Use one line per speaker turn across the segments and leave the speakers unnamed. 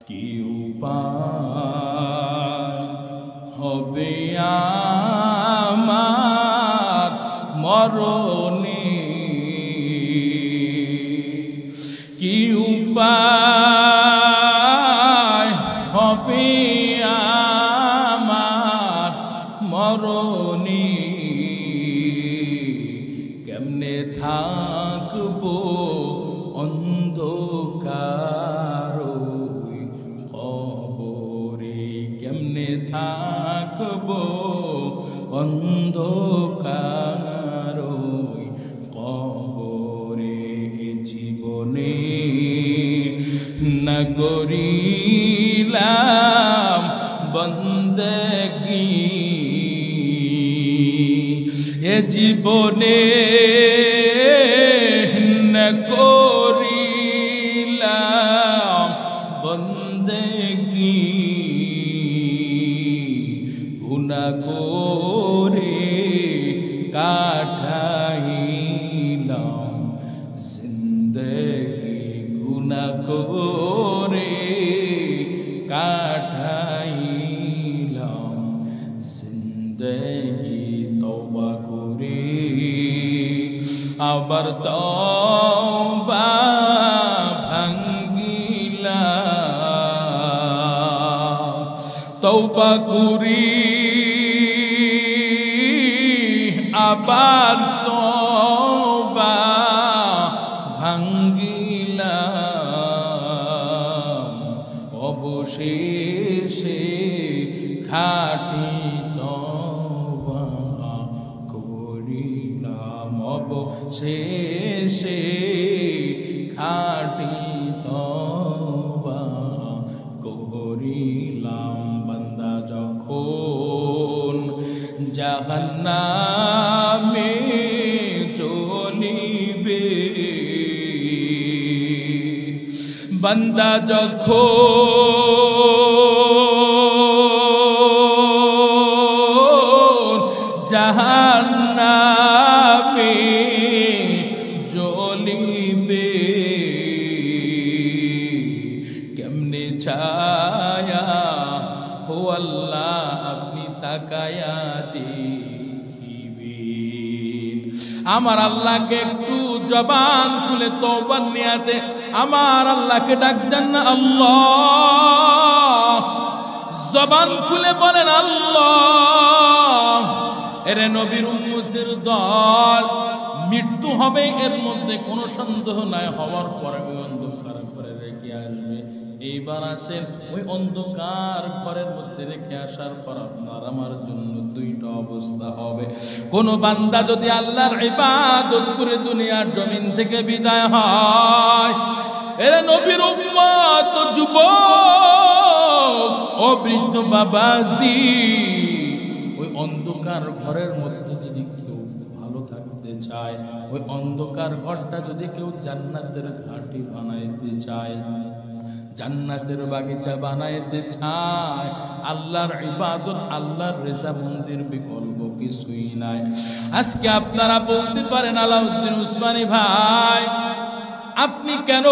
কি উপায় হবে আমার মরণে, কি উপায় হবে আমার মরণে, কেমনে থাকবো অন্ধকার কবরে, কেমনে থাকবো অন্ধকার কবরে, জীবনে না করিলাম বন্দেগী, এ জীবনে না করিলাম বন্দেগী, গুনাহ করে কাটাইলাম জিন্দেগি, গুনাহ করে কাটাইলাম জিন্দেগি, তওবা করে আবার তওবা ভাঙ্গিলাম, তওবা করি আবার তওবা ভাঙ্গিলাম, অবশেষে খাঁটি তওবা করিলাম, অবশেষে খাঁটি তওবা করিলাম। বান্দা যখন জাহান্নামে চলিবে, বান্দা যখন জাহান্নামে জ্বলিবে, কেমনে ছায়া ও আল্লাহ আপনি তাকায়া দেখিবেন। আমার আল্লাহকে একটু জবান খুলে তওবার নিয়াতে আমার আল্লাহকে ডাক দেন না, আল্লাহ, জবান খুলে বলেন আল্লাহ। এরে নবীর উম্মতের দল, মৃত্যু হবে এর মধ্যে কোনো সন্দেহ নাই, হওয়ার পরে ওই অন্ধকার ঘরে রেখে আসবে। এইবার আসেন, ওই অন্ধকার ঘরের মধ্যে রেখে আসার পর আপনার আমার জন্য দুইটা অবস্থা হবে। কোন বান্দা যদি আল্লাহর ইবাদত করে দুনিয়ার জমিন থেকে বিদায় হয়, এরা নবীর উম্মত, যুবক ও বৃদ্ধ বাবাজি, ওই অন্ধকার ঘরের মধ্যে যদি কেউ ভালো থাকতে চায়, ওই অন্ধকার ঘরটা যদি কেউ জান্নাতের ঘাঁটি বানাইতে চায়, জান্নাতের বাগিচা বানাইতে চায়, আল্লাহর ইবাদত, আল্লাহর রেজামন্দির বিকল্প কিছুই নাই। আজকে আপনারা বলতে পারেন, আলাউদ্দিন উসমানী ভাই, আপনি কেন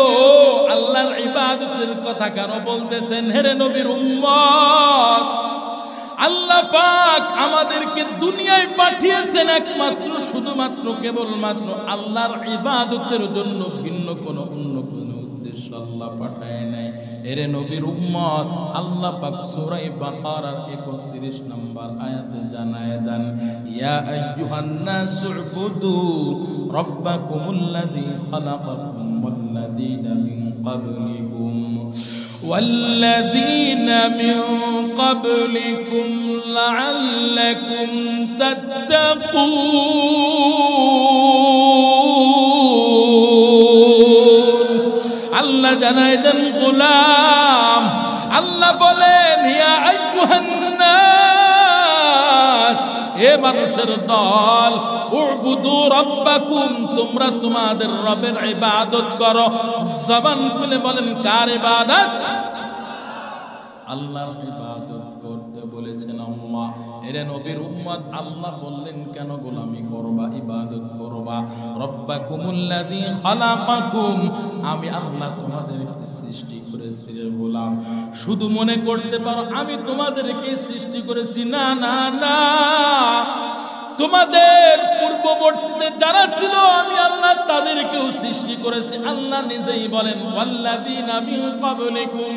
আল্লাহর ইবাদতের কথা কেন বলতেছেন? হেরে নবীর উম্মত, আল্লাহ পাক আমাদেরকে দুনিয়ায় পাঠিয়েছেন একমাত্র শুধুমাত্র কেবলমাত্র আল্লাহর ইবাদতের জন্য, ভিন্ন কোনো অন্য কোনো উদ্দেশ্য আল্লাহ পাঠায় নাই। এরে নবীর উম্মত, আল্লাহ পাক সূরা বাকারার 31 নম্বর আয়াতে জানায় দেন, ইয়া আইয়ুহান নাসু উবুদু রাব্বাকুমুল্লাযী খালাকাকুম ওয়াল্লাযীনা মিন ক্বাবলিকুম والذين من قبلكم لعلكم تتقون। আল্লাহ জানায় দেন, গোলাম, আল্লাহ বলেন, ইয়া আইয়ুহান নাস, হে মানুষের দল, উবুদু রাব্বাকুম, তোমরা তোমাদের রবের ইবাদত করো। জবান খুলে বলেন, কার ইবাদত? আল্লাহর ইবাদত করতে বলেছেন আল্লাহ। এরে নবীর উম্মত, আল্লাহ বললেন কেন গোলামি করবা, ইবাদত করবা? রব্বাকুমুল্লাযী খালাকাকুম, আমি আল্লাহ তোমাদেরকে সৃষ্টি করেছি রে গোলাম। শুধু মনে করতে পারো আমি তোমাদেরকে সৃষ্টি করেছি, না না না, তোমাদের পূর্ববর্তীতে যারা ছিল আমি আল্লাহ তাদেরকেও সৃষ্টি করেছি। আল্লাহ নিজেই বলেন ওয়াল্লাযীনা মিন ক্বাবলিকুম,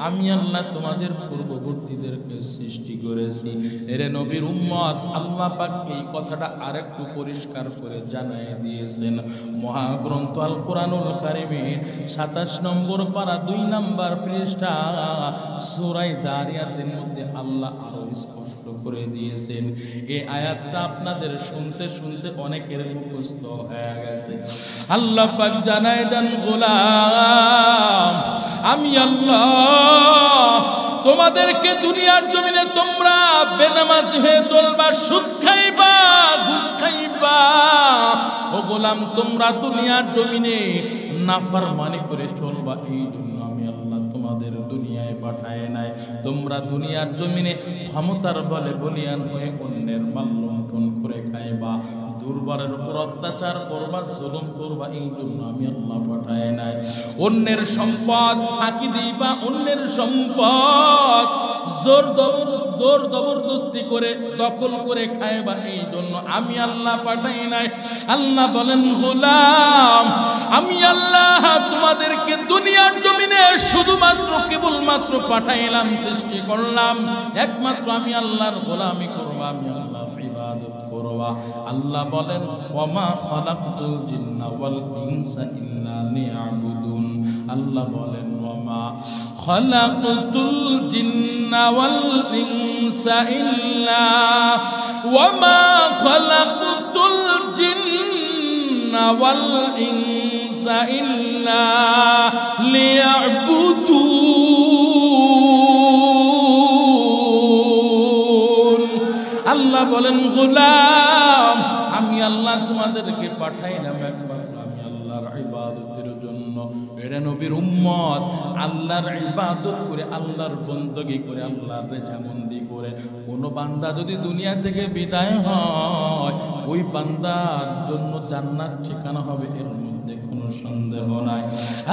আমি আল্লাহ তোমাদের পূর্ববর্তীদেরকে সৃষ্টি করেছি। এরে নবীর উম্মত, আল্লাহ পাক এই কথাটা আরেকটু পরিষ্কার করে জানায় দিয়েছেন মহাগ্রন্থ আল কোরআনুল কারীমের 27 নম্বর পারা 2 নম্বর পৃষ্ঠা সূরা দারিয়াতের মধ্যে আল্লাহ আরো স্পষ্ট করে দিয়েছেন। এই আয়াতটা আপনাদের শুনতে শুনতে অনেকের মুখস্থ হয়ে গেছে। আল্লাহ পাক জানায় দেন গোলাম, আমি আল্লাহ তোমাদেরকে দুনিয়ার জমিনে তোমরা বেনামাজি হয়ে চলবা, সুদ খাইবা, ঘুষ খাইবা। ও গোলাম, তোমরা দুনিয়ার জমিনে নাফরমানি করে চলবা, এই জন্য আমি আল্লাহ তোমাদের দুনিয়ায় পাঠায় নাই। তোমরা দুনিয়ার জমিনে ক্ষমতার বলে বলিয়ান হয়ে অন্যের মাল লুণ্ঠন করে খাইবা, দুর্বলের উপর অত্যাচার করবা, জুলুম করবা, এই জন্য আমি আল্লাহ পাঠায় নাই। অন্যের সম্পদ ফাঁকি দিবা, অন্যের সম্পদ জোর জবরদস্তি করে দখল করে খাইবা, এই জন্য আমি আল্লাহ পাঠাই নাই। আল্লাহ বলেন গোলাম, আমি আল্লাহ তোমাদেরকে দুনিয়ার জমিনে শুধুমাত্র কেবলমাত্র পাঠাইলাম, সৃষ্টি করলাম একমাত্র আমি আল্লাহর গোলামি করবা, আমি আল্লাহর ইবাদত করবা। আল্লাহ বলেন ওয়ামা খালাকতুল জিন্না ওয়াল ইনসা ইল্লা লিয়াবুদুন। আল্লাহ বলেন ওয়ামা খালাকতুল জিন্না ওয়াল ইনসা ইল্লা ওয়ামা খালাকতুল জিন্না ওয়াল ইনসা ইল্লা লিয়াবুদুন। আল্লাহ বলেন গোলাম, আমি আল্লাহ তোমাদেরকে পাঠাইলাম একমাত্র আমি আল্লাহর ইবাদতের জন্য। এরা নবীর উম্মত, আল্লাহর ইবাদত করে, আল্লাহর বندگی করে, আল্লাহর রেজামন্দি করে কোন বান্দা যদি দুনিয়া থেকে বিদায় হয়, ওই বান্দার জন্য জান্নাত ঠিকানা হবে, এর মধ্যে কোনো সন্দেহ নাই।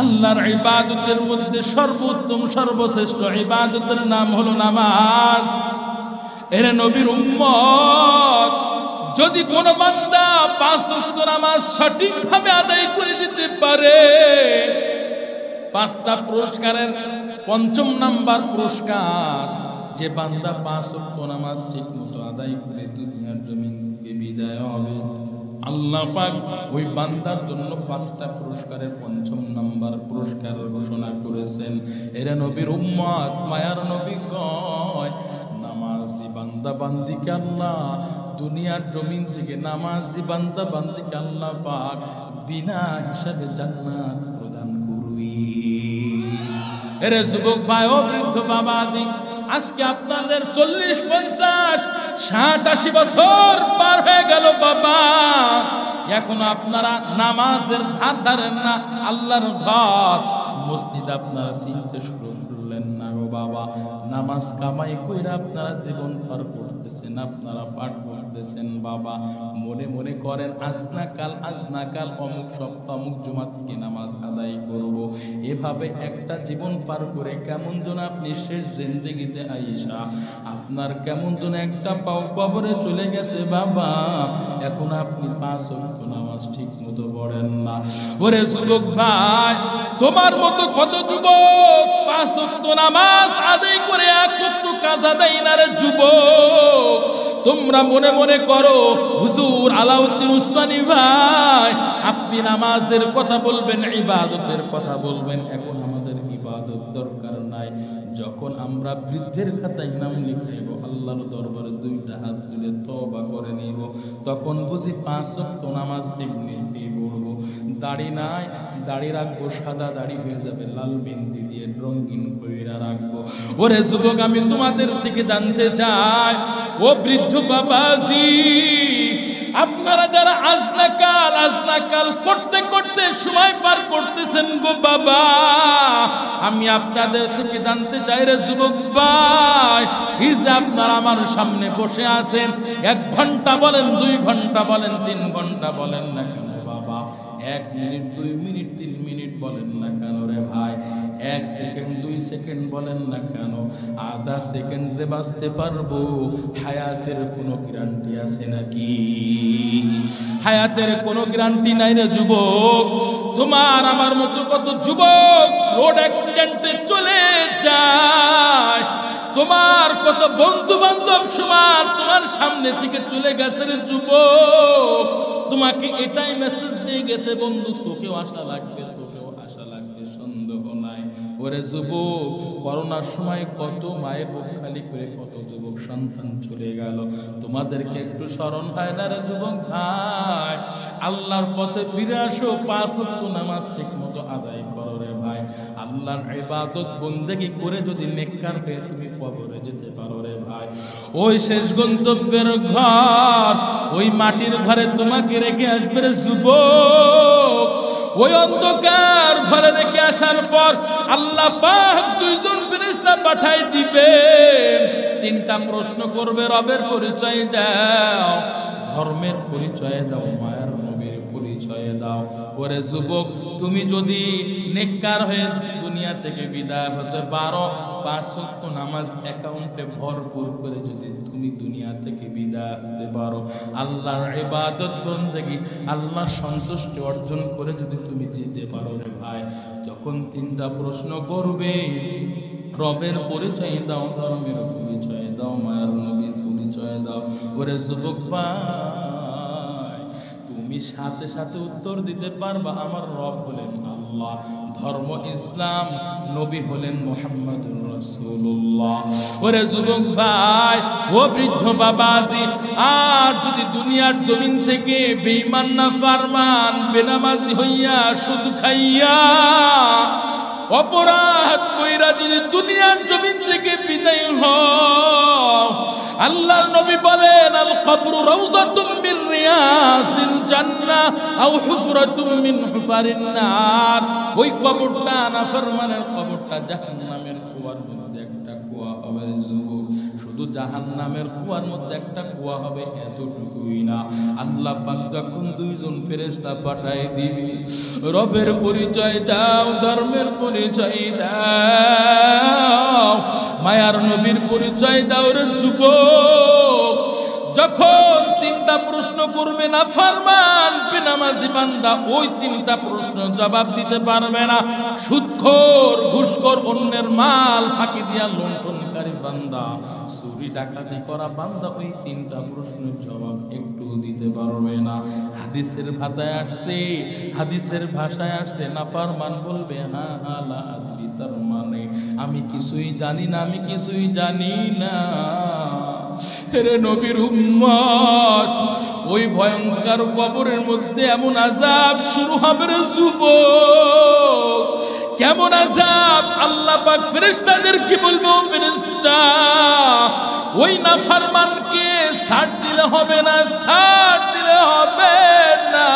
আল্লাহর ইবাদতের মধ্যে সর্বোত্তম সর্বশ্রেষ্ঠ ইবাদতের নাম হলো নামাজ। এর নবীর উম্মত, যদি কোন বান্দা 5 ওয়াক্ত নামাজ সঠিকভাবে আদায় করে দিতে পারে, 5টা পুরস্কারের 5ম নাম্বার পুরস্কার, যে বান্দা 5 ওয়াক্ত নামাজ ঠিকমতো আদায় করে দুনিয়ার জমিন থেকে বিদায় হবে, আল্লাহ পাক ওই বান্দার জন্য 5টা পুরস্কারের 5ম নাম্বার পুরস্কার ঘোষণা করেছেন। এরা নবীর উম্মত, মায়ার নবী কয় নামাজি বান্দা বান্দিকে আল্লাহ দুনিয়ার জমিন থেকে, নামাজি বান্দা বান্দিকে আল্লাহ পাক বিনা হিসাবে জান্নাত প্রদান করবে। এরে যুবক ভাই ও বৃদ্ধ বাবাজি, আজকে আপনাদের 40, 50, 60, 80 বছর পার হয়ে গেল বাবা, এখন আপনারা নামাজের ধার ধারেন না, আল্লাহর ঘর মসজিদ আপনারা চিনতে শুরু করলেন না গো বাবা। নামাজ কামাই কইরা আপনারা জীবন পার করতেছেন, আপনারা পাঠ করতেছেন বাবা, মনে মনে করেন আজ না কাল অমুক সপ্তাহ অমুক জুমা থেকে নামাজ আদায় করব। এভাবে একটা জীবন পার করে কেমন যেন আপনি শেষ জিন্দেগিতে আইসা আপনার কেমন যেন একটা পাও কবরে চলে গেছে বাবা। এখন আপনি 5 ওয়াক্ত নামাজ ঠিক মতো পড়েন না। ওরে যুবক ভাই, তোমার মতো কত যুবক 5 ওয়াক্ত নামাজ আদায় করে 1 ওয়াক্ত কাজা দেয় না রে যুবক। তোমরা মনে মনে করো হুজুর আলাউদ্দিন উসমানী ভাই, আপনি নামাজের কথা বলবেন, ইবাদতের কথা বলবেন, এখন আমাদের ইবাদত দরকার নাই। যখন আমরা বৃদ্ধের খাতায় নাম লিখাইব, আল্লাহর দরবারে 2টা হাত তুলে তওবা করে নিব, তখন বুঝি 5 ওয়াক্ত নামাজ এমনিতেই পড়ব। দাড়ি নাই, দাড়ি রাখবো, সাদা দাড়ি হয়ে যাবে, লাল মেহেন্দি দিয়ে রঙিন কইরা রাখবো। ওরে যুবক, আমি তোমাদের থেকে জানতে চাই, ও বৃদ্ধ বাবাজি, আপনারা যারা আজনাকাল করতে করতে মধ্যে সময় পার করতেছেন গো বাবা, আমি আপনাদের থেকে জানতে চাই রে যুবক ভাই, এই যে আপনারা আমার সামনে বসে আছেন, 1 ঘন্টা বলেন, 2 ঘন্টা বলেন, 3 ঘন্টা বলেন না কেন বাবা, 1 মিনিট 2 মিনিট 3 মিনিট বলেন না কেন রে ভাই, 1 সেকেন্ড 2 সেকেন্ড বলেন না কেন, আধা সেকেন্ডে বাঁচতে পারবো? হায়াতের কোনো গ্যারান্টি আছে নাকি? হায়াতের কোনো গ্যারান্টি নাই রে যুবক। তোমার আমার মতো কত যুবক রোড অ্যাক্সিডেন্টে চলে যায়, তোমার কত বন্ধু বান্ধব সমাজ তোমার সামনে থেকে চলে গেছে রে যুবক। তোমাকে এটাই মেসেজ দিয়ে গেছে, বন্ধু তোকেও আশা লাগবে, তোকেও আশা লাগবে, সন্দেহ নাই। ওরে যুবক, করোনার সময় কত মায়ের বুক খালি করে কত যুবক সন্তান চলে গেল, তোমাদেরকে একটু স্মরণ হয় না রে যুবক ভাই? আল্লাহর পথে ফিরে আসো, 5 ওয়াক্ত নামাজ ঠিক মতো আদায় করো রে ভাই। আল্লাহর ইবাদত বন্দেগী করে যদি নেককার হয়ে তুমি কবরে যেতে পারো রে ভাই, ওই শেষ গন্তব্যের ঘর, ওই মাটির ঘরে তোমাকে রেখে আসবে রে যুবক। ওই অন্ধকার ঘরে রেখে আসার পর আল্লাহ পাক 2 জন ফেরেশতা পাঠাই দিবে, 3টা প্রশ্ন করবে, রবের পরিচয় দাও, ধর্মের পরিচয় দাও, মায়ের নবীর পরিচয় দাও। ওরে যুবক, তুমি যদি নেককার হয়ে দুনিয়া থেকে বিদায় হতে পারো, 5 ওয়াক্ত নামাজ অ্যাকাউন্টে ভরপুর করে যদি তুমি দুনিয়া থেকে বিদায় হতে পারো, আল্লাহর ইবাদত বন্দেগী, আল্লাহর সন্তুষ্টি অর্জন করে যদি তুমি যেতে পারো রে ভাই, যখন 3টা প্রশ্ন করবে, রবের পরিচয় দাও, ধর্মের পরিচয় দাও, মায়ের নবীর পরিচয় দাও, ওরে যুবক ভাই, তুমি সাথে সাথে উত্তর দিতে পারবা, আমার রব হলেন আল্লাহ, ধর্ম ইসলাম, নবী হলেন মুহাম্মদুর রাসূলুল্লাহ। ওরে যুবক ভাই, ও বৃদ্ধ বাবাজি, আর যদি দুনিয়ার জমিন থেকে বেঈমান না ফরমান বেনামাজি হইয়া সুদ খাইয়া অপরাধ কইরা যদি দুনিয়ার জমিন থেকে বিদায় হও, আল্লাহর নবী বলেন, আল কবরু রাউযাতুম মিন রিয়াসিল জান্নাহ আও হুফরাতুম মিন হুফারিন নার। ওই কবরটা, নাফরমানের কবরটা, জাহান্নামের কুয়ার মধ্যে একটা কুয়া হবে রে যুবক। শুধু জাহান্নামের কুয়ার মধ্যে একটা কুয়া হবে, এতটুকুই না, আল্লাহ পাক যখন 2 জন ফেরেশতা পাঠাই দিবে, রবের পরিচয় দাও, ধর্মের পরিচয় দাও, মায়ার নবীর পরিচয় দাও রে যুবক। যখন 3টা প্রশ্ন করবে না ফরমান বেনামাজি বান্দা, ওই 3টা প্রশ্ন জবাব দিতে পারবে না, সুদখোর, ঘুষখোর, অন্যের মাল ফাঁকি দিয়া লুণ্ঠনকারী বান্দা, চুরি ডাকাতি করা বান্দা, ওই 3টা প্রশ্নের জবাব একটু দিতে পারবে না। হাদিসের ভাষায় আসছে, হাদিসের ভাষায় আসছে, নাফরমান বলবে হা হা লা আদরি, তার মানে আমি কিছুই জানি না, আমি কিছুই জানি না। রে নবীর উম্মত, ওই ভয়ঙ্কর কবরের মধ্যে এমন আযাব শুরু হবে রে যুবক, কেমন আযাব! আল্লাহ পাক ফেরেশতাদের কি বলবো, ফেরেশতা ওই নাফরমানকে ছাড় দিলে হবে না, ছাড় দিলে হবে না।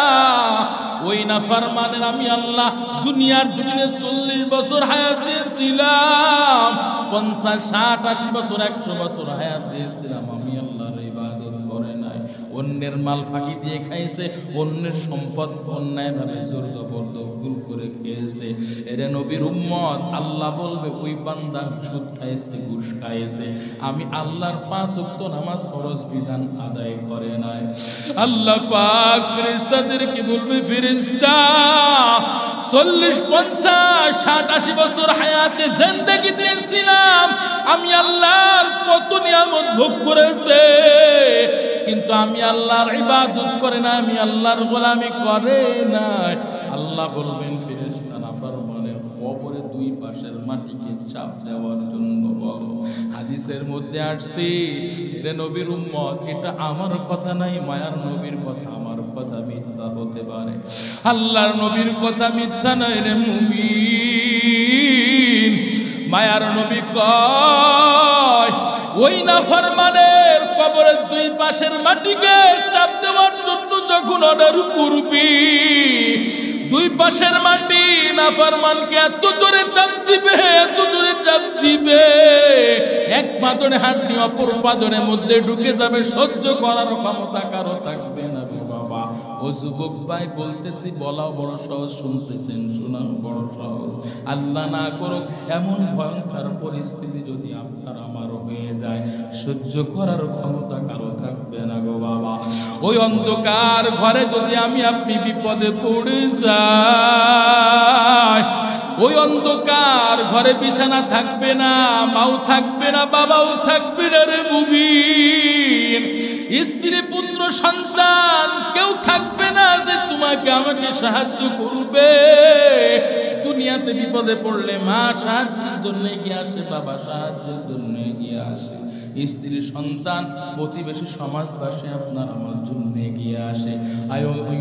ওই নাফরমানের আমি আল্লাহ দুনিয়ার জমিনে 40 বছর হায়াত দিয়েছিলাম, 50, 60, 80 বছর, 100 বছর হায়াত দিয়েছিলাম, আমি আল্লাহর ইবাদত করে নাই, অন্যের মাল ফাঁকি দিয়ে খাইছে, অন্যের সম্পদ অন্যায়ভাবে জোর জবরদখল করে খেয়েছে। এরে নবীর উম্মত, আল্লাহ বলবে ওই বান্দা সুদ খাইছে, ঘুষ খাইছে, আমি আল্লাহর 5 ওয়াক্ত নামাজ ফরজ বিধান আদায় করে নাই। আল্লাহ পাক ফেরেশতাদেরকে বলবে, ফেরেশতা 40, 50, 60, 80 বছর হায়াতে জিন্দেগি দিয়েছিলাম, আমি আল্লাহর কত নিয়ামত ভোগ করেছে, কিন্তু আমি আল্লাহর ইবাদত করে না, আমি আল্লাহর গোলামি করে নাই। আল্লাহ বলবেন, ফেরেশতা নাফরমানের কবরে 2 পাশের মাটিকে চাপ দেওয়ার জন্য বলো। হাদিসের মধ্যে আসছে, রে নবীর উম্মত, এটা আমার কথা নাই, মায়ার নবীর কথা, আমার কথা মিথ্যা হতে পারে, আল্লাহর নবীর কথা মিথ্যা নয় রে মুমিন। মায়ার নবী কয়, ওই নাফরমানের কবরের 2 পাশের মাটিকে চাপ দেওয়ার জন্য যখন অর্ডার করবি, দুই পাশের মাটি নাফরমানকে এত জোরে চাপ দিবে, এত জোরে চাপ দিবে, এক পাজরে হাড্ডি অপর পাজরের মধ্যে ঢুকে যাবে, সহ্য করার ক্ষমতা কারো থাকবে না রে বাবা। ও যুবক ভাই বলতেছি, বলাও বড় সহজ, শুনতেছেন শোনাও বড় সহজ। আল্লাহ না করুক এমন ভয়ঙ্কর পরিস্থিতি যদি আপনার আমারও হয়ে যায়, সহ্য করার ক্ষমতা কারো থাকবে না গো বাবা। ওই অন্ধকার ঘরে যদি আমি আপনি বিপদে পড়ে যাই, ওই অন্ধকার ঘরে বিছানা থাকবে না, মাও থাকবে না, বাবাও থাকবে না রে মুমিন, স্ত্রী পুত্র সন্তান কেউ থাকবে না যে তোমাকে আমাকে সাহায্য করবে। দুনিয়াতে বিপদে পড়লে মা সাহায্যের জন্য এগিয়ে আসে, বাবা সাহায্যের জন্য এগিয়ে আসে, স্ত্রী সন্তান প্রতিবেশী সমাজবাসী আপনার আমার জন্য এগিয়ে আসে। আর ওই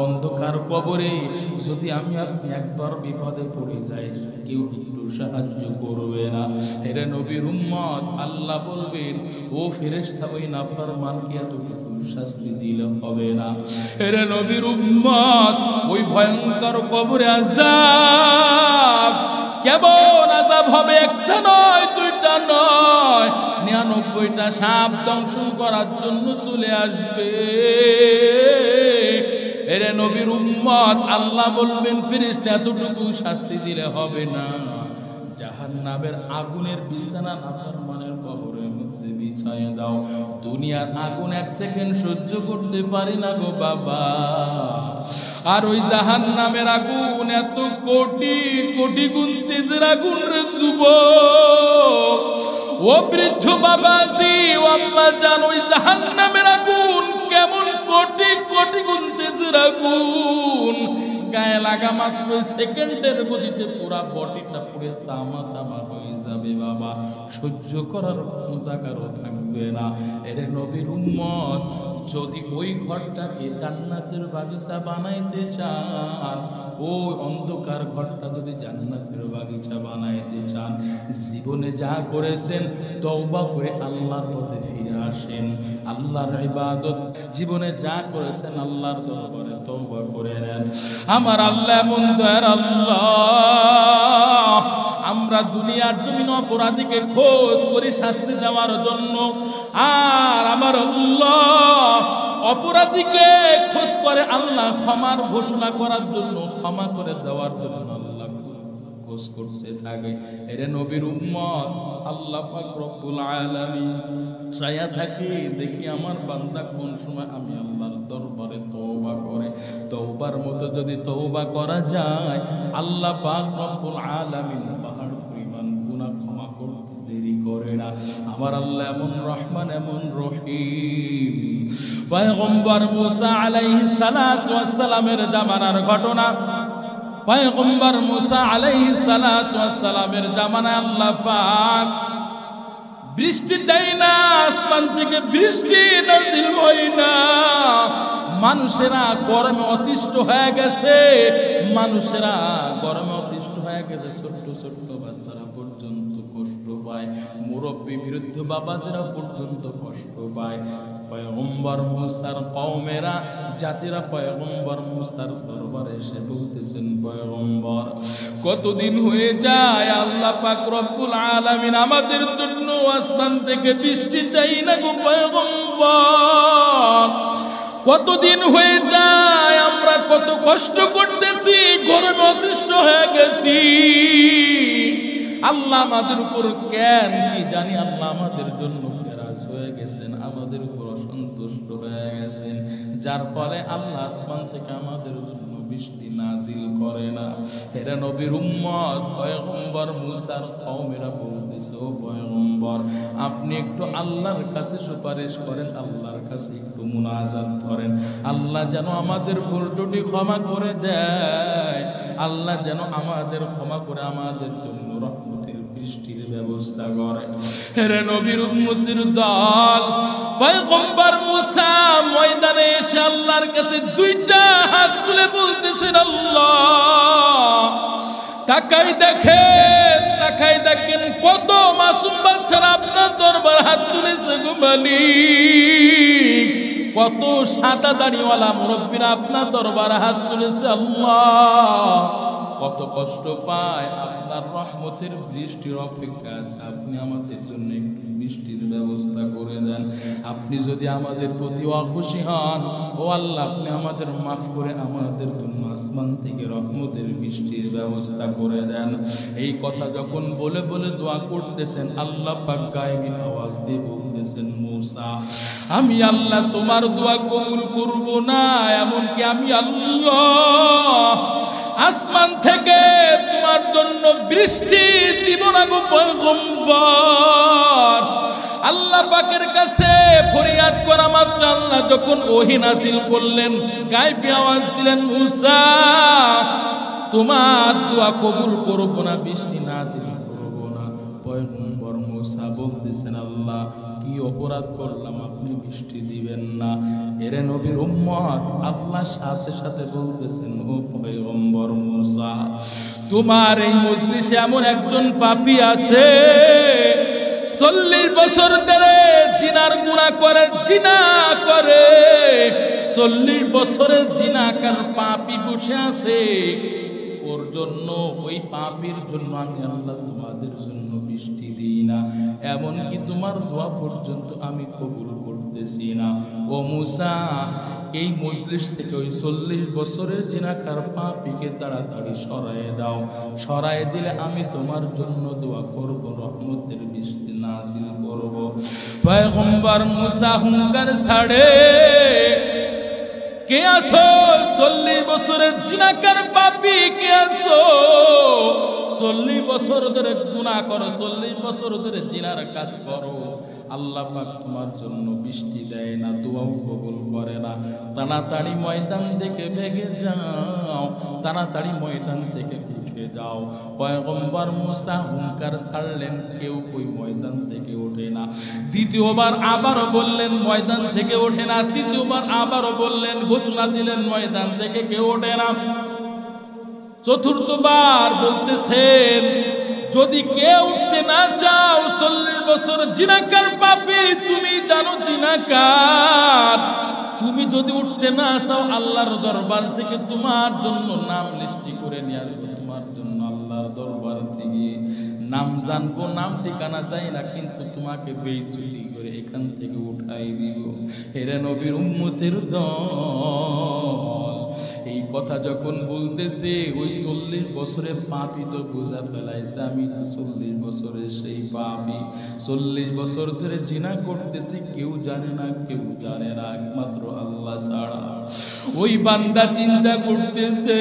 অন্ধকার কবরে যদি আমি আপনি একবার বিপদে পড়ে যাই, কেউ একটু সাহায্য করবে না। হেরে নবীর উম্মত, আল্লাহ বলবেন ও ফেরেশতা ওই নাফরমানকে এতটুকু শাস্তি দিলে হবে না। হেরে নবীর উম্মত, ওই ভয়ঙ্কর কবরে আযাব, কেমন আযাব হবে, একটা নয় দুইটা নয়, 99টা সাপ দংশন করার জন্য চলে আসবে। এরে নবীর উম্মত, আল্লাহ বলবেন ফেরেশতা এতটুকু শাস্তি দিলে হবে না, জাহান্নামের আগুনের বিছানা নাফরমানের কবরের মধ্যে বিছায়া দাও। দুনিয়ার আগুন এক সেকেন্ড সহ্য করতে পারি না গো বাবা, আর ওই জাহান্নামের আগুন এত কোটি কোটি গুণ তেজের আগুন রে যুবক, ও বৃদ্ধ বাবাজি, ও আম্মা জান, ওই জাহান্নামের আগুন কেমন কোটি কোটি গুণ তেজের আগুন, গায়ে লাগা মাত্র সেকেন্ডের গতিতে পুরা বডিটা পুড়ে তামা তামা হয়ে যাবে বাবা, সহ্য করার ক্ষমতা কারো থাকবে না। এর নবীর উম্মত, যদি ওই ঘরটাকে জান্নাতের বাগিচা বানাইতে চান, ওই অন্ধকার ঘরটা যদি জান্নাতের বাগিচা বানাইতে চান, জীবনে যা করেছেন তওবা করে আল্লাহর পথে ফিরে আসেন, আল্লাহর ইবাদত জীবনে যা করেছেন আল্লাহর দরবারে তওবা করে নেন। আমার আল্লাহ এমন দয়ার আল্লাহ, আমরা দুনিয়ার জমিন অপরাধীকে খোঁজ করি শাস্তি দেওয়ার জন্য, আর আমার আল্লাহ অপরাধীকে খোঁজ করে আল্লাহ ক্ষমার ঘোষণা করার জন্য, ক্ষমা করে দেওয়ার জন্য আল্লাহ খোঁজ করতে থাকে। এরে নবীর উম্মত, আল্লাহ পাক রব্বুল আলামিন চায়া থাকে, দেখি আমার বান্দা কোন সময় আমি আল্লাহর দরবারে তওবা করে। তওবার মতো যদি তওবা করা যায়, আল্লাহ পাক রব্বুল আলামিন পাহাড় পরিমাণ গুনাহ ক্ষমা করতে দেরি করে না। আমার আল্লাহ এমন রহমান, এমন রহিম। পয়গম্বর মুসা আলাইহিস সালাতু ওয়াস সালামের জামানার ঘটনা, পয়গম্বর মুসা আলাইহিস সালাতু ওয়াস সালামের জামানায় আল্লাহ পাক বৃষ্টি দেয় না, আসমান থেকে বৃষ্টি নাযিল হয় না, মানুষেরা গরমে অতিষ্ঠ হয়ে গেছে, মানুষেরা গরমে অতিষ্ঠ হয়ে গেছে, ছোট্ট ছোট্ট বাচ্চারা পর্যন্ত কষ্ট পায়, মুরব্বী বৃদ্ধ বাবাজিরা পর্যন্ত কষ্ট পায়। পয়গম্বর মুসার কওমেরা, জাতিরা পয়গম্বর মুসার দরবারে এসে বলতেছেন, পয়গম্বর কতদিন হয়ে যায় আল্লাহ পাক রব্বুল আলামিন আমাদের জন্য আসমান থেকে বৃষ্টি দেয় না গো পয়গম্বর, কতদিন হয়ে যায়, আমরা কত কষ্ট করতেছি, গরমে অতিষ্ঠ হয়ে গেছি, আল্লাহ আমাদের উপর কেন কি জানি, আল্লাহ আমাদের জন্য নারাজ হয়ে গেছেন, আমাদের উপর অসন্তুষ্ট হয়ে গেছেন, যার ফলে আল্লাহ আসমান থেকে আমাদের জন্য বৃষ্টি নাজিল করে না। এরা নবীর উম্মত, পয়গম্বর মুসার কওমেরা বলতেছে, ও পয়গম্বর আপনি একটু আল্লাহর কাছে সুপারিশ করেন, আল্লাহর কাছে একটু মুনাজাত করেন, আল্লাহ যেন আমাদের ভুল ত্রুটি ক্ষমা করে দেয়, আল্লাহ যেন আমাদের ক্ষমা করে আমাদের জন্য রহমতের বৃষ্টির ব্যবস্থা করে। হে নবীর উম্মতের দল, পয়গম্বর মুসা ময়দানে এসে আল্লাহর কাছে দুইটা হাত তুলে বলতেছেন, আল্লাহ তাকাই দেখেন কত মাসুম বাচ্চারা আপনার দরবার হাত তুলেছে গো মালিক, কত সাদা দাড়িওয়ালা মুরব্বীরা আপনার দরবারে হাত তুলেছে আল্লাহ, কত কষ্ট পায়, আপনার রহমতের বৃষ্টির অপেক্ষা আছে। আপনি আমাদের জন্য একটু বৃষ্টির ব্যবস্থা করে দেন। আপনি যদি আমাদের প্রতি অখুশি হন, ও আল্লাহ, আপনি আমাদের মাফ করে আমাদের জন্য আসমান থেকে রহমতের বৃষ্টির ব্যবস্থা করে দেন। এই কথা যখন বলে বলে দোয়া করতেছেন, আল্লাহ পাক গায়েবী আওয়াজ দিয়ে বলতেছেন, মূসা, আমি আল্লাহ তোমার দোয়া কবুল করব না, এমনকি আমি আল্লাহ আসমান থেকে তোমার জন্য বৃষ্টি দিব না গো পয়গম্বর। আল্লাহ পাকের কাছে ফরিয়াদ করা মাত্র আল্লাহ যখন ওহী নাযিল করলেন, গায়েবী আওয়াজ দিলেন, মূসা তোমার দোয়া কবুল করব না, বৃষ্টি নাযিল করব না। পয়গম্বর মূসা বলতেছেন, আল্লাহ কি অপরাধ করলাম আপনি বৃষ্টি দিবেন না? এরে নবীর উম্মত, আল্লাহ সাথে সাথে বলতেছেন, ও পয়গম্বর মূসা, তোমার এই মজলিসে এমন একজন পাপী আছে 40 বছর ধরে জিনার গুনাহ করে, 40 বছরের জিনাকার পাপী বসে আছে। ওর জন্য, ওই পাপীর জন্য আমি আল্লাহ তোমাদের জন্য বৃষ্টি দিই না, এমনকি তোমার দোয়া পর্যন্ত আমি কবুল করতেছি না। ও মূসা, এই মজলিস থেকে ওই 40 বছরের জিনাকার পাপীকে তাড়াতাড়ি সরায়ে দাও, সরায়ে দিলে আমি তোমার জন্য দোয়া করব, রহমতের বৃষ্টি নাযিল করব। পয়গম্বর মূসা হুঙ্কার ছাড়ে, কে আছো? 40 বছরের জিনাকার পাপী, কে আছো? 40 বছর ধরে গুনাহ করো, 40 বছর ধরে জিনার কাজ করো, আল্লাহ পাক তোমার জন্য বৃষ্টি দেয় না, দোয়াও কবুল করে না। তাড়াতাড়ি ময়দান থেকে ভেগে যাও, তাড়াতাড়ি ময়দান থেকে উঠে যাও। পয়গম্বর মূসা হুঙ্কার ছাড়লেন, কেউ ওই ময়দান থেকে ওঠে না। দ্বিতীয়বার আবারও বললেন, ময়দান থেকে ওঠে না। তৃতীয়বার আবারও বললেন, ঘোষণা দিলেন, ময়দান থেকে কেউ ওঠে না। চতুর্থবার বলতেছেন, যদি কেউ উঠতে না চাও, 40 বছর জিনাকার পাপী, তুমি জানো জিনাকার, তুমি যদি উঠতে না চাও, আল্লাহর দরবার থেকে তোমার জন্য নাম লিস্টি করে নিয়ে আসবো, তোমার জন্য আল্লাহর দরবার থেকে নাম জানবো, নাম ঠিকানা চাই না, কিন্তু তোমাকে বেইজ্জতি করে এখান থেকে উঠাই দিব। হেরে নবীর উম্মতের দল, এই কথা যখন বলতেছে, ওই 40 বছরের পাপী তো বুঝা ফেলাইছে, আমি তো 40 বছরের সেই পাপী, 40 বছর ধরে জিনা করতেছি, কেউ জানে না, কেউ জানে না, একমাত্র আল্লাহ ছাড়া। ওই বান্দা চিন্তা করতেছে,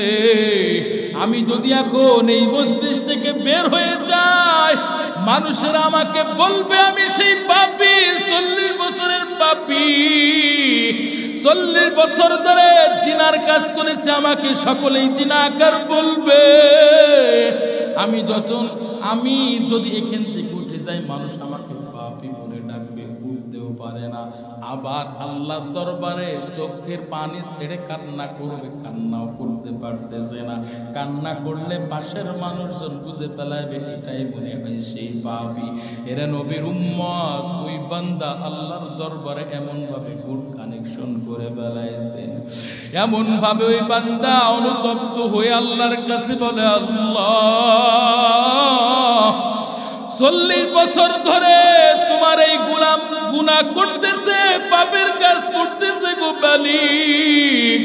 আমি যদি এখন এই মজলিস থেকে বের হয়ে যাই, মানুষেরা আমাকে বলবে আমি সেই পাপী, 40 বছরের পাপী, 40 বছর ধরে জিনার কাজ করেছে, আমাকে সকলেই জিনাকার বলবে। আমি যদি এখান থেকে উঠে যাই, মানুষ আমাকে পাপী বলে ডাকবে, উঠতেও পারে না। আবার আল্লাহর দরবারে চোখের পানি ছেড়ে কান্না করবে, কান্নাও করতে পারতেছে না। কান্না করলে পাশের মানুষজন বুঝে ফেলাবে, এটাই মনে হয় সেই পাপী। এরা নবীর উম্মত, ওই বান্দা আল্লাহর দরবারে এমন ভাবে গুড কানেকশন করে ফেলাইছে, এমন ভাবে ওই বান্দা অনুতপ্ত হয়ে আল্লাহর কাছে বলে, আল্লাহ 40 বছর ধরে তোমার এই গোলাম গুনাহ করতেছে, পাপের কাজ করতেছে গো মালিক,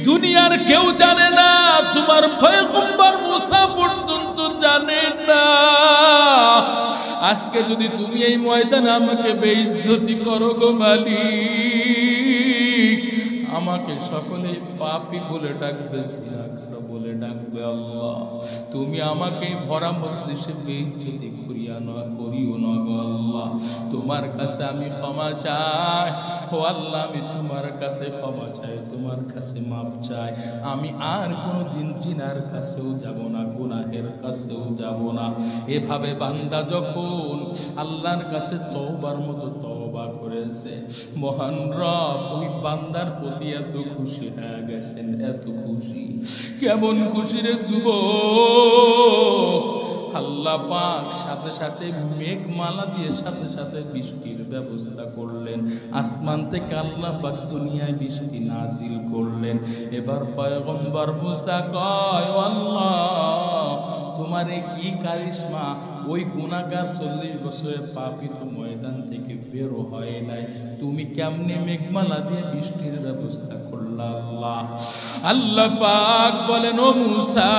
দুনিয়ার কেউ জানে না, তোমার পয়গম্বর মূসা পর্যন্ত জানে না। আজকে যদি তুমি এই ময়দানে আমাকে বেইজ্জতি করো গো মালিক, আমাকে সকলে পাপী বলে ডাকবে, জিনাকার বলে ডাকবে। আল্লাহ, তুমি আমাকে ভরা মজলিসে বেইজ্জতি করিও না গো আল্লাহ, তোমার কাছে আমি ক্ষমা চাই। ও আল্লাহ, আমি তোমার কাছে ক্ষমা চাই, তোমার কাছে মাপ চাই। আমি আর কোনোদিন জিনার কাছেও যাব না, গুনাহের কাছেও যাব না। এভাবে বান্দা যখন আল্লাহর কাছে তওবার মতো তওবা করেছে, মহান রব ওই বান্দার প্রতি এত খুশি হয়ে গেছেন, এত খুশি। কেমন খুশি রে যুবক, আল্লাহ পাক সাথে সাথে মেঘমালা দিয়ে সাথে সাথে বৃষ্টির ব্যবস্থা করলেন। আসমান থেকে আল্লাহ পাক দুনিয়ায় বৃষ্টি নাজিল করলেন। এবার পয়গম্বর মুসা কয়, ও আল্লাহ, তোমার কি কারিশমা, ওই গুনাহগার 40 বছরের পাপী তো ময়দান থেকে বের হয় নাই, তুমি কেমনে মেঘমালা দিয়ে বৃষ্টির ব্যবস্থা করলা? আল্লাহ আল্লাহ পাক বলেন, ও মুসা,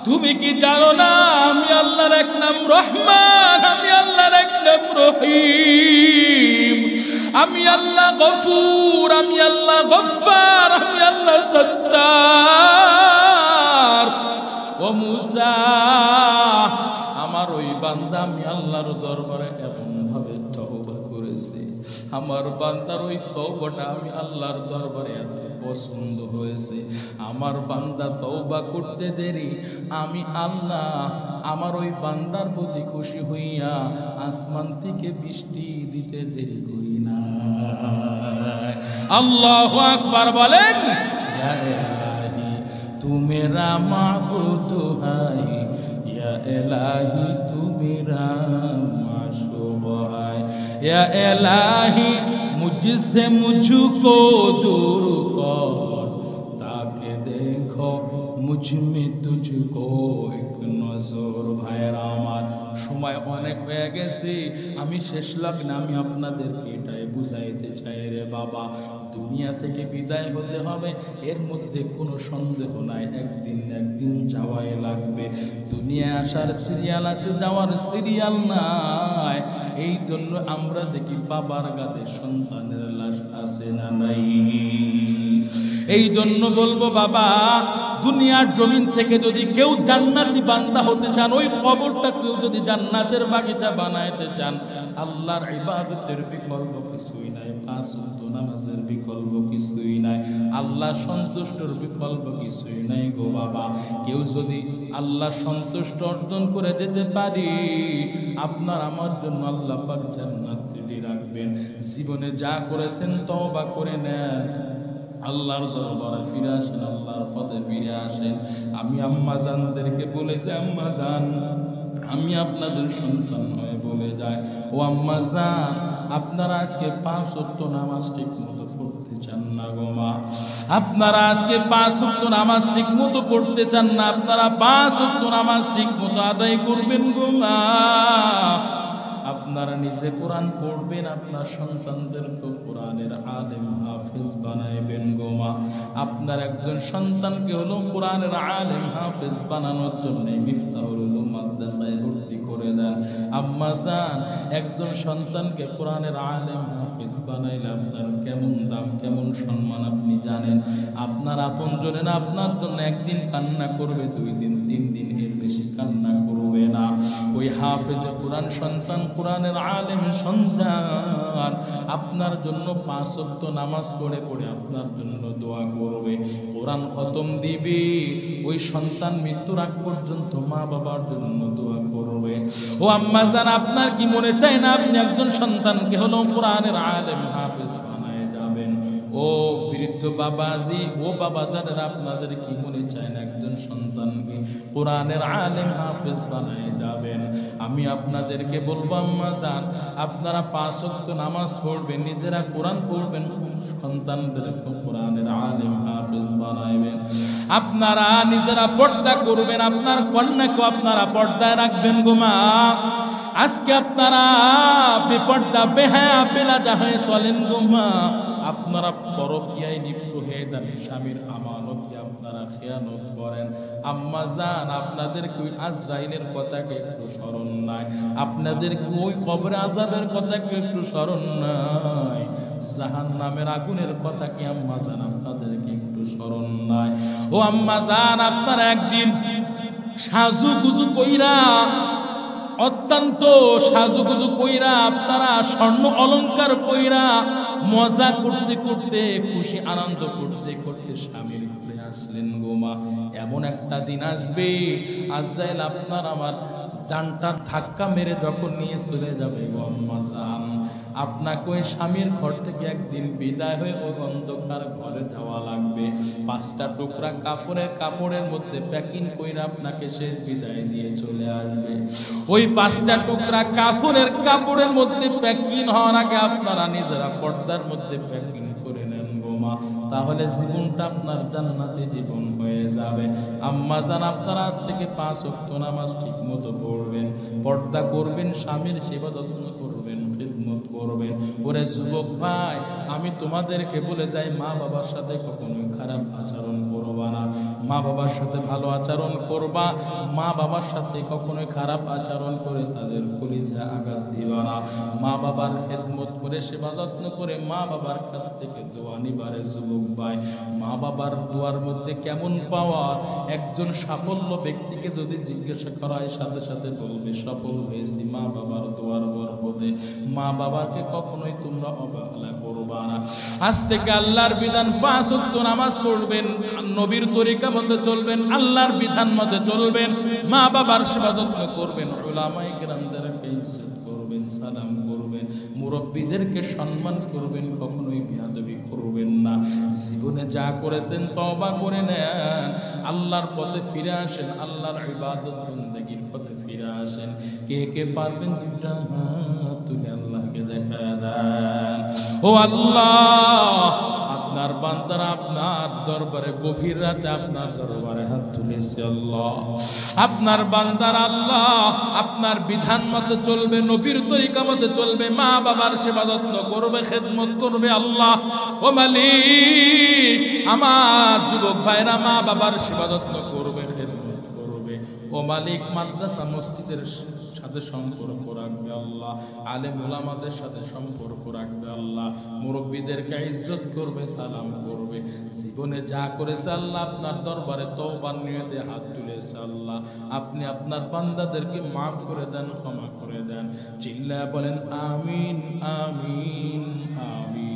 তুমি কি জানো না আমি আল্লাহর এক নাম রহমান, আমি আল্লাহর এক নাম রহিম, আমি আল্লাহ গফুর, আমি আল্লাহ গফফার, আমি আল্লাহ সত্তার। ও মুসা, আমার ওই বান্দা আমি আল্লাহর দরবারে এমন ভাবে তওবা করেছে, আমার বান্দার ওই তওবাটা আমি আল্লাহর দরবারে এত পছন্দ হয়েছে, আমার বান্দা তওবা করতে দেরি, আমি আল্লাহ আমার ওই বান্দার প্রতি খুশি হইয়া আসমান থেকে বৃষ্টি দিতে দেরি করি না। আল্লাহু আকবার বলেন। ইয়া ইলাহি তু মেরা মাবুদ হাই, ইয়া ইলাহি তু মেরা মাশুব হাই, ইয়া ইলাহি मुझसे मुझको दूर कर, ताके देखो मुझ में तुझको एक नजर। ভাইরা আমার, সময় অনেক হয়ে গেছে, আমি শেষ লগ্নে আমি আপনাদেরকে এটাই বুঝাইতে চাই রে বাবা, দুনিয়া থেকে বিদায় হতে হবে, এর মধ্যে কোনো সন্দেহ নাই, একদিন একদিন যাওয়াই লাগবে। দুনিয়ায় আসার সিরিয়াল আছে, যাওয়ার সিরিয়াল নাই। এই জন্য আমরা দেখি বাবার গাতে সন্তানের লাশ আছে না নাই। এই জন্য বলবো বাবা, দুনিয়ার জমিন থেকে যদি কেউ জান্নাতি বান্দা হতে চান, ওই কবরটা কেউ যদি জান্নাতের বাগিচা বানাইতে চান, আল্লাহর ইবাদতের বিকল্প কিছুই নাই, 5 ওয়াক্ত নামাজের বিকল্প কিছুই নাই, আল্লাহ সন্তুষ্টর বিকল্প কিছুই নাই গো বাবা। কেউ যদি আল্লাহ সন্তুষ্ট অর্জন করে যেতে পারি, আপনার আমার জন্য আল্লাহ পাক জান্নাত তৈরি রাখবেন। জীবনে যা করেছেন তওবা করে নেন, আল্লাহর দরবারে ফিরে আসেন, আল্লাহর পথে ফিরে আসেন। আমি আম্মা জানদেরকে বলে যে, আম্মা জান, আমি আপনাদের সন্তান হয়ে বলে যায়, ও আম্মা জান, আপনারা আজকে 5 ওয়াক্ত নামাজ ঠিক মতো পড়তে চান না গো মা, আপনারা আজকে 5 ওয়াক্ত নামাজ ঠিক মতো পড়তে চান না, আপনারা 5 ওয়াক্ত নামাজ ঠিক মতো আদায় করবেন গো মা। আপনারা নিজে কোরআন পড়বেন, আপনার সন্তানদেরকে কোরআনের আলেম হাফেজ বানাইবেন গো মা। আপনার একজন সন্তানকে হলো কোরআনের আলেম হাফেজ বানানোর জন্য মিফতাহুল উলুম মাদ্রাসায় ভর্তি করে দেন। আম্মা জান, একজন সন্তানকে কোরআনের আলেম হাফেজ বানাইলে আপনার কেমন দাম, কেমন সম্মান আপনি জানেন। আপনার আপনজনেরা আপনার জন্য একদিন কান্না করবে, 2 দিন 3 দিন, এর বেশি কান্না করবে না। ওই হাফেজে কোরআন সন্তান, কোরআনের আলেম সন্তান আপনার জন্য 5 ওয়াক্ত নামাজ পড়ে পড়ে আপনার জন্য দোয়া করবে, কোরআন খতম দিবে। ওই সন্তান মৃত্যুর আগ পর্যন্ত মা বাবার জন্য দোয়া করবে। ও আম্মা জান, আপনার কি মনে চায় না আপনি একজন সন্তানকে হলো কোরআনের আলেম হাফেজ বানায় যাবেন? ও বৃদ্ধ বাবাজি, ও বাবা যারা, আপনাদের কি মনে চায় না একজন সন্তানকে কোরআনের আলেম হাফেজ বানায় যাবেন? আমি আপনাদেরকে বলবো আম্মা জান, আপনারা 5 ওয়াক্ত নামাজ পড়বেন, নিজেরা কোরআন পড়বেন, সন্তানদেরকে কোরআনের আলেম হাফেজ বানাইবেন। আপনারা নিজেরা পর্দা করবেন, আপনার কন্যাকে আপনারা পর্দায় রাখবেন গো মা। আজকে আপনারা বেপর্দা বেহায়া বেলাজা হয়ে চলেন গো মা। আপনারা পরকীয়ায় লিপ্ত হয়ে যান, স্বামীর আমানতকে আপনারা খেয়ানত করেন। আম্মা জান, আপনাদেরকে ওই আজরাইলের কথাকে একটু স্মরণ নাই, আপনাদেরকে ওই কবরে আযাবের কথাকে একটু স্মরণ নাই, জাহান্নামের আগুনের কথা কি আম্মা জান আপনাদেরকে একটু স্মরণ নাই? ও আম্মা জান, আপনারা একদিন সাজুগুজু কইরা, অত্যন্ত সাজুগুজু কইরা, আপনারা স্বর্ণ অলংকার পইরা মজা করতে করতে, খুশি আনন্দ করতে করতে স্বামীর ঘরে আসলেন গো মা। এমন একটা দিন আসবে, আজরাইল আপনার আমার জানটা ধাক্কা মেরে যখন নিয়ে চলে যাবে গো আম্মা জান, আপনাকে ওই স্বামীর ঘর থেকে একদিন বিদায় হয়ে ওই অন্ধকার ঘরে যাওয়া লাগবে। 5টা টুকরা কাপড়ের মধ্যে প্যাকিং কইরা আপনাকে শেষ বিদায় দিয়ে চলে আসবে। ওই 5টা টুকরা কাপড়ের মধ্যে প্যাকিং হওয়ার আগে আপনারা নিজেরা পর্দার মধ্যে প্যাকিং করে নেন গো মা, তাহলে জীবনটা আপনার জান্নাতি জীবন হয়ে যাবে। আম্মা জান, আপনারা আজ থেকে 5 ওয়াক্ত নামাজ ঠিক মতো পড়বেন, পর্দা করবেন, স্বামীর সেবা যত্ন করবেন, খিদমত করবেন। ওরে যুবক ভাই, আমি তোমাদেরকে বলে যাই, মা বাবার সাথে কখনোই খারাপ আচরণ করবা না, মা বাবার সাথে ভালো আচরণ করবা। মা বাবার সাথে কখনোই খারাপ আচরণ করে তাদের কলিজায় আঘাত দিবা না। মা বাবার খেদমত করে, সেবা যত্ন করে, মা বাবার কাছ থেকে দোয়া নিবারে যুবক ভাই। মা বাবার দোয়ার মধ্যে কেমন পাওয়া, একজন সাফল্য ব্যক্তিকে যদি জিজ্ঞাসা করা হয়, সাথে সাথে বলবে সফল হয়েছি মা বাবার দোয়ার বরকতে। মা বাবাকে কখনোই তোমরা অবহেলা করবা না। আজ থেকে আল্লাহর বিধান 5 ওয়াক্ত নামাজ পড়বেন, নবীর তরিকা মতে চলবেন, আল্লাহর বিধান মতে চলবেন, মা বাবার সেবা যত্ন করবেন, উলামায়ে কেরামদেরকে ইজ্জত করবেন, সালাম করবেন, মুরব্বিদেরকে সম্মান করবেন, কখনোই বেয়াদবি করবেন না। জীবনে যা করেছেন তওবা করে নেন, আল্লাহর পথে ফিরে আসেন, আল্লাহর ইবাদত বন্দেগীর পথে ফিরে আসেন। কে কে পারবেন 2টা হাত তুলে আল্লাহকে দেখা দেন। ও আল্লাহ, আপনার বান্দারা আপনার দরবারে গভীর রাতে আপনার দরবারে হাত তুলেছে আল্লাহ। আপনার বান্দারা আল্লাহ আপনার বিধান মতো চলবে, নবীর তরিকা মতো চলবে, মা বাবার সেবা যত্ন করবে, খেদমত করবে আল্লাহ। ও মালিক, আমার যুবক ভাইরা মা বাবার সেবা যত্ন করবে, খেদমত করবে। ও মালিক, মাদ্রাসা মসজিদের সাথে সম্পর্ক রাখবে আল্লাহ, আলেম উলামাদের সাথে সম্পর্ক রাখবে আল্লাহ, মুরব্বিদেরকে ইজ্জত করবে, সালাম করবে। জীবনে যা করেছে আল্লাহ আপনার দরবারে তওবার নিয়তে হাত তুলেছে আল্লাহ, আপনি আপনার বান্দাদেরকে মাফ করে দেন, ক্ষমা করে দেন। চিল্লায়া বলেন আমিন, আমিন, আমিন।